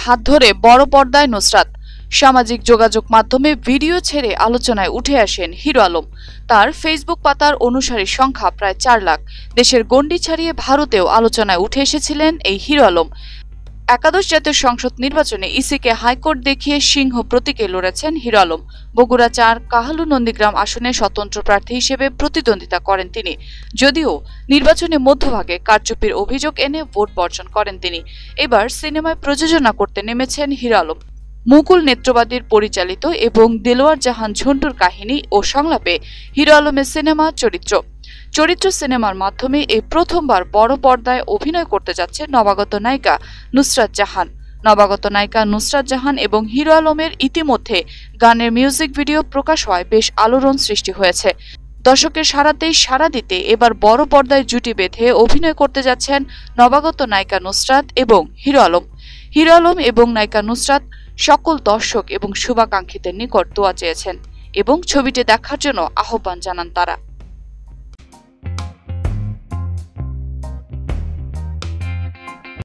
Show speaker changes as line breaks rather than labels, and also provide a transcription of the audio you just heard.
হাত ধরে বড় পর্দায় নুসরাত। সামাজিক যোগাযোগ মাধ্যমে ভিডিও ছেড়ে আলোচনায় উঠে আসেন হিরো আলম। তার ফেসবুক পাতার অনুসারীর সংখ্যা প্রায় 4 লাখ। দেশের গণ্ডি ছাড়িয়ে ভারতেও আলোচনায় উঠে এসেছিলেন এই হিরো আলম। একাদশ জাতীয় সংসদ নির্বাচনে ইসিকে হাইকোর্ট দেখিয়ে সিংহ প্রতীকে লড়েছেন হিরো আলম। বগুড়া 4 কাহালু নন্দীগ্রাম আসনে স্বতন্ত্র প্রার্থী হিসেবে প্রতিদ্বন্দ্বিতা করেন তিনি। যদিও নির্বাচনে মধ্যভাগে কারচুপির অভিযোগ এনে ভোট বর্জন করেন তিনি। এবার সিনেমায় প্রযোজনা করতে নেমেছেন হিরো আলম। মুকুল নেত্রবাদীর পরিচালিত এবং দেলোয়ার জাহান ঝন্টুর কাহিনী ও সংলাপে হিরো আলমের সিনেমা চরিত্র সিনেমার মাধ্যমে এই প্রথমবার বড় পর্দায় অভিনয় করতে যাচ্ছে নবাগত নায়িকা নুসরাত জাহান। নবাগত নায়িকা নুসরাত জাহান এবং হিরো আলমের ইতিমধ্যে গানের মিউজিক ভিডিও প্রকাশ হওয়ায় বেশ আলোড়ন সৃষ্টি হয়েছে। দর্শকের সাড়াতেই সাড়া দিতে এবার বড় পর্দায় জুটি বেঁধে অভিনয় করতে যাচ্ছেন নবাগত নায়িকা নুসরাত এবং হিরো আলম। হিরো আলম এবং নায়িকা নুসরাত সকল দর্শক এবং শুভাকাঙ্ক্ষীদের নিকট দোয়া চেয়েছেন এবং ছবিটি দেখার জন্য আহ্বান জানান তারা।